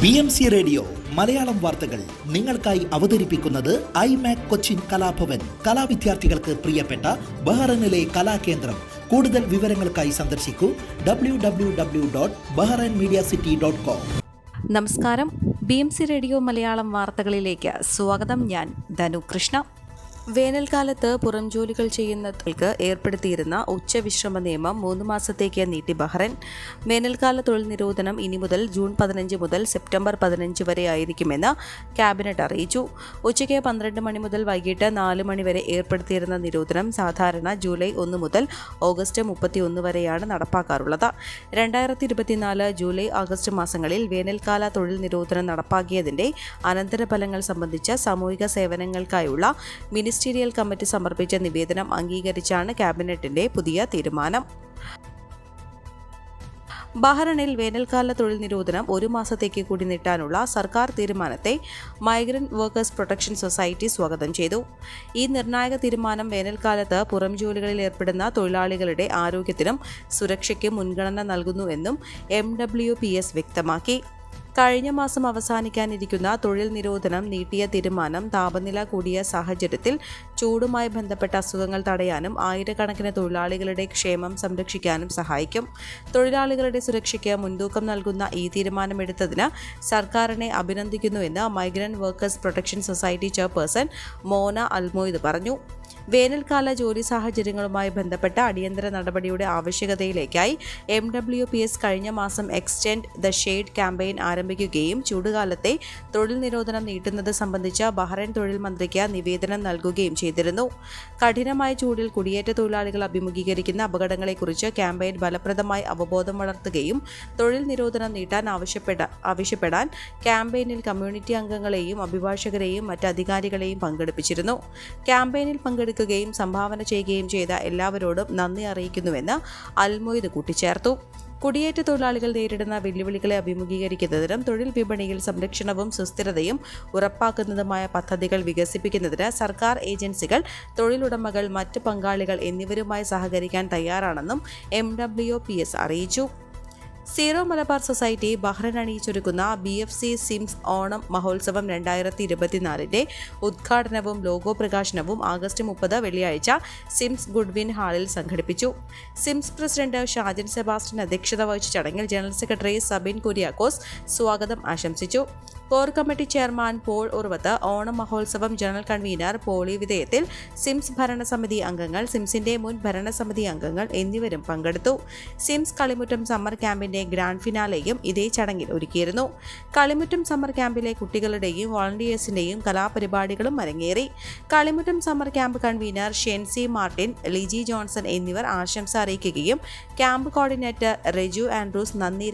BMC radio Malayalam വാർത്തകൾ നിങ്ങൾക്കായി അവതരിപ്പിക്കുന്നത് ഐമാക് കൊച്ചിൻ കലാഭവൻ. കലാവിദ്യാർത്ഥികൾക്ക് പ്രിയപ്പെട്ട ബഹ്റൈനിലെ കലാകേന്ദ്രം. കൂടുതൽ വിവരങ്ങൾക്കായി സന്ദർശിക്കൂ www.bahrainmediacity.com. നമസ്കാരം, BMC റേഡിയോ മലയാളം വാർത്തകളിലേക്ക് സ്വാഗതം. ഞാൻ ധനു കൃഷ്ണ. വേനൽക്കാലത്ത് പുറം ജോലികൾ ചെയ്യുന്നവർക്ക് ഏർപ്പെടുത്തിയിരുന്ന ഉച്ചവിശ്രമ നിയമം 3 മാസത്തേക്ക് നീട്ടി ബഹ്റൈൻ. വേനൽക്കാല തൊഴിൽ നിരോധനം ഇനി മുതൽ ജൂൺ 15 മുതൽ സെപ്റ്റംബർ 15 വരെ ആയിരിക്കുമെന്ന് ക്യാബിനറ്റ് അറിയിച്ചു. ഉച്ചയ്ക്ക് 12 മണി മുതൽ വൈകിട്ട് 4 മണി വരെ ഏർപ്പെടുത്തിയിരുന്ന നിരോധനം സാധാരണ ജൂലൈ 1 മുതൽ ഓഗസ്റ്റ് 31 വരെയാണ് നടപ്പാക്കാറുള്ളത്. 2024 ജൂലൈ ആഗസ്റ്റ് മാസങ്ങളിൽ വേനൽക്കാല തൊഴിൽ നിരോധനം നടപ്പാക്കിയതിന്റെ അനന്തരഫലങ്ങൾ സംബന്ധിച്ച സാമൂഹിക സേവനങ്ങൾക്കായുള്ള മിനിസ്റ്റീരിയൽ കമ്മിറ്റി സമർപ്പിച്ച നിവേദനം അംഗീകരിച്ചാണ് ക്യാബിനറ്റിന്റെ പുതിയ തീരുമാനം. ബഹ്റൈനിൽ വേനൽക്കാല തൊഴിൽ നിരോധനം 1 മാസത്തേക്ക് കൂടി നീട്ടാനുള്ള സർക്കാർ തീരുമാനത്തെ മൈഗ്രന്റ് വർക്കേഴ്സ് പ്രൊട്ടക്ഷൻ സൊസൈറ്റി സ്വാഗതം ചെയ്തു. ഈ നിർണായക തീരുമാനം വേനൽക്കാലത്ത് പുറം ജോലികളിൽ ഏർപ്പെടുന്ന തൊഴിലാളികളുടെ ആരോഗ്യത്തിനും സുരക്ഷയ്ക്കും മുൻഗണന നൽകുന്നുവെന്നും MWPS വ്യക്തമാക്കി. കഴിഞ്ഞ മാസം അവസാനിക്കാനിരിക്കുന്ന തൊഴിൽ നിരോധനം നീട്ടിയ തീരുമാനം താപനില കൂടിയ സാഹചര്യത്തിൽ ചൂടുമായി ബന്ധപ്പെട്ട അസുഖങ്ങൾ തടയാനും ആയിരക്കണക്കിന് തൊഴിലാളികളുടെ ക്ഷേമം സംരക്ഷിക്കാനും സഹായിക്കും. തൊഴിലാളികളുടെ സുരക്ഷയ്ക്ക് മുൻതൂക്കം നൽകുന്ന ഈ തീരുമാനമെടുത്തതിന് സർക്കാരിനെ അഭിനന്ദിക്കുന്നുവെന്ന് Migrant Workers Protection Society chairperson Mona Almoayyed പറഞ്ഞു. വേനൽക്കാല ജോലി സാഹചര്യങ്ങളുമായി ബന്ധപ്പെട്ട അടിയന്തര നടപടിയുടെ ആവശ്യകതയിലേക്കായി MWPS കഴിഞ്ഞ മാസം എക്സ്റ്റെൻഡ് ദ ഷെയ്ഡ് ക്യാമ്പയിൻ ആരംഭിക്കുകയും ചൂടുകാലത്തെ തൊഴിൽ നിരോധനം നീട്ടുന്നത് സംബന്ധിച്ച ബഹ്റൈൻ തൊഴിൽ മന്ത്രിക്ക് നിവേദനം നൽകുകയും ചെയ്തിരുന്നു. കഠിനമായ ചൂടിൽ കുടിയേറ്റ തൊഴിലാളികൾ അഭിമുഖീകരിക്കുന്ന അപകടങ്ങളെക്കുറിച്ച് ക്യാമ്പയിൻ ഫലപ്രദമായി അവബോധം വളർത്തുകയും തൊഴിൽ നിരോധനം നീട്ടാൻ ആവശ്യപ്പെടാൻ ക്യാമ്പയിനിൽ കമ്മ്യൂണിറ്റി അംഗങ്ങളെയും അഭിഭാഷകരെയും മറ്റ് അധികാരികളെയും പങ്കെടുപ്പിച്ചിരുന്നു. ക്യാമ്പയിനിൽ പങ്കെടുക്കുകയും സംഭാവന ചെയ്യുകയും ചെയ്ത എല്ലാവരോടും നന്ദി അറിയിക്കുന്നുവെന്ന് അൽമൊയ്ദ് കൂട്ടിച്ചേർത്തു. കുടിയേറ്റ തൊഴിലാളികൾ നേരിടുന്ന വെല്ലുവിളികളെ അഭിമുഖീകരിക്കുന്നതിനും തൊഴിൽ വിപണിയിൽ സംരക്ഷണവും സുസ്ഥിരതയും ഉറപ്പാക്കുന്നതുമായ പദ്ധതികൾ വികസിപ്പിക്കുന്നതിന് സർക്കാർ ഏജൻസികൾ, തൊഴിലുടമകൾ, മറ്റ് പങ്കാളികൾ എന്നിവരുമായി സഹകരിക്കാൻ തയ്യാറാണെന്നും MWPS അറിയിച്ചു. സീറോ മലബാർ സൊസൈറ്റി ബഹ്റൈൻ അണിയിച്ചൊരുക്കുന്ന BFC സിംസ് ഓണം മഹോത്സവം 2024 ഉദ്ഘാടനവും ലോഗോ പ്രകാശനവും ആഗസ്റ്റ് 30 വെള്ളിയാഴ്ച സിംസ് ഗുഡ്വിൻ ഹാളിൽ സംഘടിപ്പിച്ചു. സിംസ് പ്രസിഡന്റ് ഷാജൻ സെബാസ്റ്റ്യൻ അധ്യക്ഷത വഹിച്ച ചടങ്ങിൽ ജനറൽ സെക്രട്ടറി സബിൻ കുര്യാക്കോസ് സ്വാഗതം ആശംസിച്ചു. Core committee chairman Paul Urvath, Onam മഹോത്സവം ജനറൽ കൺവീനർ പോളി വിധേയത്തിൽ, സിംസ് ഭരണസമിതി അംഗങ്ങൾ, സിംസിന്റെ മുൻ ഭരണസമിതി അംഗങ്ങൾ എന്നിവരും പങ്കെടുത്തു. സിംസ് കളിമുറ്റം സമ്മർ ക്യാമ്പിന്റെ ഗ്രാൻഡ് ഫിനാലെയും ഇതേ ചടങ്ങിൽ ഒരുക്കിയിരുന്നു. കളിമുറ്റം സമ്മർ ക്യാമ്പിലെ കുട്ടികളുടെയും വോളണ്ടിയേഴ്സിന്റെയും കലാപരിപാടികളും അരങ്ങേറി. Kalimuttam summer camp convener Shency Martin, Liji Johnson എന്നിവർ ആശംസ അറിയിക്കുകയും ക്യാമ്പ് കോർഡിനേറ്റർ റെജു ആൻഡ്രൂസ് നന്ദി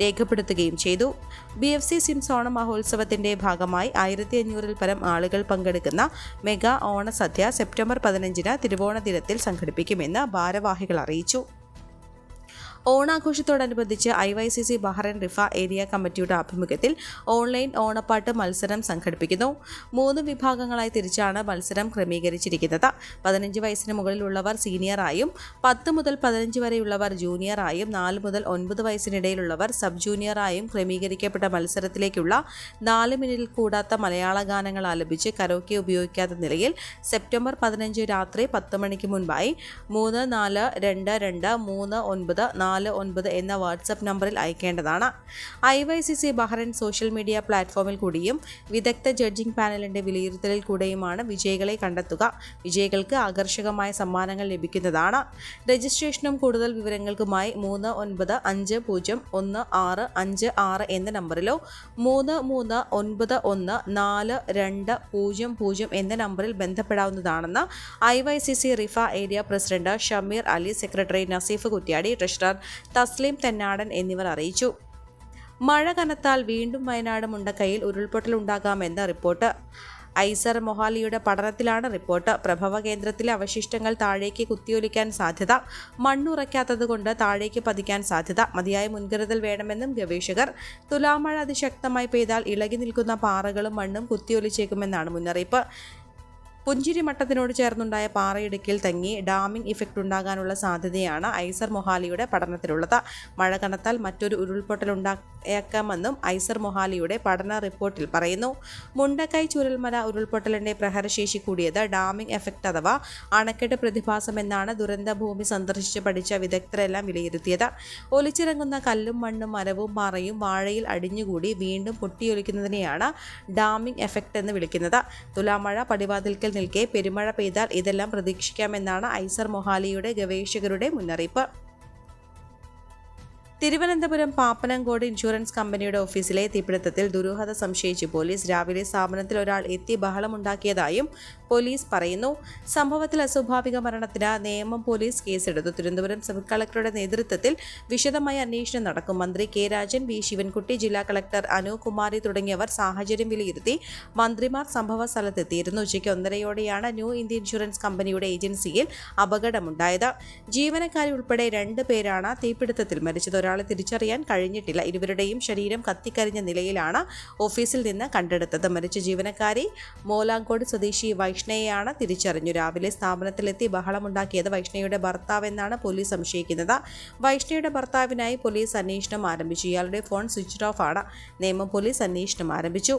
രേഖപ്പെടുത്തുകയും ചെയ്തു. BFC സിംസ് ഓണം മഹോത്സവത്തിന്റെ ഭാഗമായി 1500-ൽ പരം ആളുകൾ പങ്കെടുക്കുന്ന മെഗാ ഓണസദ്യ സെപ്റ്റംബർ 15 തിരുവോണ ദിനത്തിൽ സംഘടിപ്പിക്കുമെന്ന് ഭാരവാഹികൾ അറിയിച്ചു. ഓണാഘോഷത്തോടനുബന്ധിച്ച് IYCC ബഹ്റൈൻ റിഫ ഏരിയ കമ്മിറ്റിയുടെ ആഭിമുഖ്യത്തിൽ ഓൺലൈൻ ഓണപ്പാട്ട് മത്സരം സംഘടിപ്പിക്കുന്നു. 3 വിഭാഗങ്ങളായി തിരിച്ചാണ് മത്സരം ക്രമീകരിച്ചിരിക്കുന്നത്. 15 വയസ്സിന് മുകളിലുള്ളവർ സീനിയറായും, 10 മുതൽ 15 വരെയുള്ളവർ ജൂനിയറായും, 4 മുതൽ 9 വയസ്സിനിടയിലുള്ളവർ സബ് ജൂനിയറായും ക്രമീകരിക്കപ്പെട്ട മത്സരത്തിലേക്കുള്ള 4 മിനിറ്റിൽ കൂടാത്ത മലയാള ഗാനങ്ങൾ ആലപിച്ച് കരോക്കെ ഉപയോഗിക്കാത്ത നിലയിൽ സെപ്റ്റംബർ 15 രാത്രി 10 മണിക്ക് മുൻപായി 34223949 എന്ന വാട്സ്ആപ്പ് നമ്പറിൽ അയക്കേണ്ടതാണ്. IYCC ബഹ്റൈൻ സോഷ്യൽ മീഡിയ പ്ലാറ്റ്ഫോമിൽ കൂടിയും വിദഗ്ധ ജഡ്ജിംഗ് പാനലിന്റെ വിലയിരുത്തലിൽ കൂടെയുമാണ് വിജയികളെ കണ്ടെത്തുക. വിജയികൾക്ക് ആകർഷകമായ സമ്മാനങ്ങൾ ലഭിക്കുന്നതാണ്. രജിസ്ട്രേഷനും കൂടുതൽ വിവരങ്ങൾക്കുമായി 39501656 എന്ന നമ്പറിലോ 33914200 എന്ന നമ്പറിൽ ബന്ധപ്പെടാവുന്നതാണെന്ന് IYCC Riffa area president Shameer Ali, secretary Naseef Kuttiyadi, treasurer Thasleem Thennadan എന്നിവർ അറിയിച്ചു. മഴ കനത്താൽ വീണ്ടും വയനാട് മുണ്ടക്കൈയിൽ ഉരുൾപൊട്ടലുണ്ടാകാമെന്ന റിപ്പോർട്ട്. ഐസർ മൊഹാലിയുടെ പഠനത്തിലാണ് റിപ്പോർട്ട്. പ്രഭവ കേന്ദ്രത്തിലെ അവശിഷ്ടങ്ങൾ താഴേക്ക് കുത്തിയൊലിക്കാൻ സാധ്യത. മണ്ണുറയ്ക്കാത്തതുകൊണ്ട് താഴേക്ക് പതിക്കാൻ സാധ്യത. മതിയായ മുൻകരുതൽ വേണമെന്നും ഗവേഷകർ. തുലാമഴ അതിശക്തമായി പെയ്താൽ ഇളകി നിൽക്കുന്ന പാറകളും മണ്ണും കുത്തിയൊലിച്ചേക്കുമെന്നാണ് മുന്നറിയിപ്പ്. പുഞ്ചിരി മട്ടത്തിനോട് ചേർന്നുണ്ടായ പാറയിടുക്കിൽ തങ്ങി ഡാമിംഗ് ഇഫക്റ്റ് ഉണ്ടാകാനുള്ള സാധ്യതയാണ് ഐസർ മൊഹാലിയുടെ പഠനത്തിലുള്ളത്. മഴ കനത്താൽ മറ്റൊരു ഉരുൾപൊട്ടലുണ്ടായേക്കാമെന്നും ഐസർ മൊഹാലിയുടെ പഠന റിപ്പോർട്ടിൽ പറയുന്നു. മുണ്ടക്കൈ ചുരൽമല ഉരുൾപൊട്ടലിന്റെ പ്രഹരശേഷി കൂടിയത് ഡാമിംഗ് എഫക്റ്റ് അഥവാ അണക്കെട്ട് പ്രതിഭാസമെന്നാണ് ദുരന്തഭൂമി സന്ദർശിച്ച് പഠിച്ച വിദഗ്ധരെല്ലാം വിലയിരുത്തിയത്. ഒലിച്ചിറങ്ങുന്ന കല്ലും മണ്ണും മരവും പാറയും വാഴയിൽ അടിഞ്ഞുകൂടി വീണ്ടും പൊട്ടിയൊലിക്കുന്നതിനെയാണ് ഡാമിംഗ് എഫക്റ്റ് എന്ന് വിളിക്കുന്നത്. തുലാമഴ പടിവാതിൽക്കൽ നിൽക്കെ പെരുമഴ പെയ്താൽ ഇതെല്ലാം പ്രതീക്ഷിക്കാമെന്നാണ് ഐസർ മൊഹാലിയുടെ ഗവേഷകരുടെ മുന്നറിയിപ്പ്. തിരുവനന്തപുരം പാപ്പനംകോട് ഇൻഷുറൻസ് കമ്പനിയുടെ ഓഫീസിലെ തീപിടുത്തത്തിൽ ദുരൂഹത സംശയിച്ച് പോലീസ് രാവിലെ സ്ഥാപനത്തിൽ ഒരാൾ എത്തി ബഹളമുണ്ടാക്കിയതായും പോലീസ് പറയുന്നു. സംഭവത്തിൽ അസ്വാഭാവിക മരണത്തിന് നേമം പോലീസ് കേസെടുത്തു. തിരുവനന്തപുരം സബ് കളക്ടറുടെ നേതൃത്വത്തിൽ വിശദമായ അന്വേഷണം നടക്കും. മന്ത്രി കെ രാജൻ, വി ശിവൻകുട്ടി, ജില്ലാ കളക്ടർ അനു കുമാരി തുടങ്ങിയവർ സാഹചര്യം വിലയിരുത്തി മന്ത്രിമാർ സംഭവ സ്ഥലത്തെത്തിയിരുന്നു. ഉച്ചയ്ക്ക് 1:30യോടെയാണ് ന്യൂ ഇന്ത്യ ഇൻഷുറൻസ് കമ്പനിയുടെ ഏജൻസിയിൽ അപകടമുണ്ടായത്. ജീവനക്കാരി ഉൾപ്പെടെ 2 പേരാണ് തീപിടുത്തത്തിൽ മരിച്ചത്. ഒരാളെ തിരിച്ചറിയാൻ കഴിഞ്ഞിട്ടില്ല. ഇരുവരുടെയും ശരീരം കത്തിക്കരിഞ്ഞ നിലയിലാണ് ഓഫീസിൽ നിന്ന് കണ്ടെടുത്തത്. മരിച്ച ജീവനക്കാരി മോലാങ്കോട് സ്വദേശി വൈഷ്ണയെയാണ് തിരിച്ചറിഞ്ഞു. രാവിലെ സ്ഥാപനത്തിലെത്തി ബഹളമുണ്ടാക്കിയത് വൈഷ്ണയുടെ ഭർത്താവെന്നാണ് പോലീസ് സംശയിക്കുന്നത്. വൈഷ്ണയുടെ ഭർത്താവിനായി പോലീസ് അന്വേഷണം ആരംഭിച്ചു. ഇയാളുടെ ഫോൺ സ്വിച്ച് ഓഫ് ആണ്. നേമം പോലീസ് അന്വേഷണം ആരംഭിച്ചു.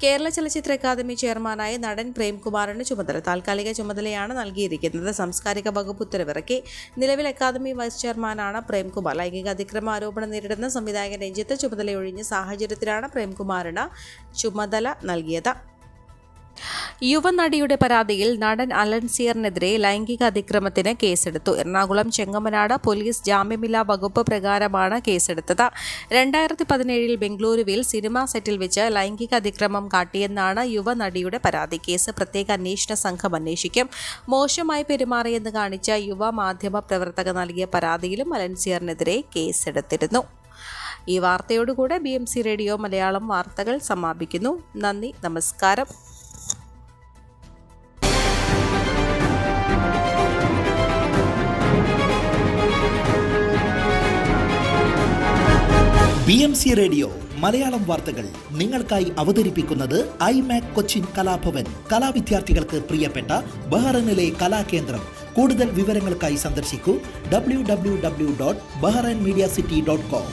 കേരള ചലച്ചിത്ര അക്കാദമി ചെയർമാനായ നടൻ പ്രേംകുമാറിന് താൽക്കാലിക ചുമതലയാണ് നൽകിയിരിക്കുന്നത്. സാംസ്കാരിക വകുപ്പ് ഉത്തരവിറക്കി. നിലവിൽ അക്കാദമി വൈസ് ചെയർമാനാണ് പ്രേംകുമാർ. ലൈംഗിക അതിക്രമ ആരോപണം നേരിടുന്ന സംവിധായകൻ രഞ്ജിത്ത് ചുമതലയൊഴിഞ്ഞ സാഹചര്യത്തിലാണ് പ്രേംകുമാറിന് ചുമതല നൽകിയത്. യുവനടിയുടെ പരാതിയിൽ നടൻ അലൻസിയറിനെതിരെ ലൈംഗിക അതിക്രമത്തിന് കേസെടുത്തു. എറണാകുളം ചെങ്ങമനാട് പോലീസ് ജാമ്യമില്ലാ വകുപ്പ് പ്രകാരമാണ് കേസെടുത്തത്. 2017 ബംഗളൂരുവിൽ സിനിമാ സെറ്റിൽ വെച്ച് ലൈംഗിക അതിക്രമം കാട്ടിയെന്നാണ് യുവനടിയുടെ പരാതി. കേസ് പ്രത്യേക അന്വേഷണ സംഘം അന്വേഷിക്കും. മോശമായി പെരുമാറിയെന്ന് കാണിച്ച യുവ മാധ്യമ പ്രവർത്തക നൽകിയ പരാതിയിലും അലൻസിയറിനെതിരെ കേസെടുത്തിരുന്നു. ഈ വാർത്തയോടുകൂടെ BMC റേഡിയോ മലയാളം വാർത്തകൾ സമാപിക്കുന്നു. നന്ദി, നമസ്കാരം. BMC റേഡിയോ മലയാളം വാർത്തകൾ നിങ്ങൾക്കായി അവതരിപ്പിക്കുന്നത് ഐമാക് കൊച്ചിൻ കലാഭവൻ. കലാവിദ്യാർത്ഥികൾക്ക് പ്രിയപ്പെട്ട ബഹ്റൈനിലെ കലാകേന്ദ്രം. കൂടുതൽ വിവരങ്ങൾക്കായി സന്ദർശിക്കൂ www.bahrainmediacity.com.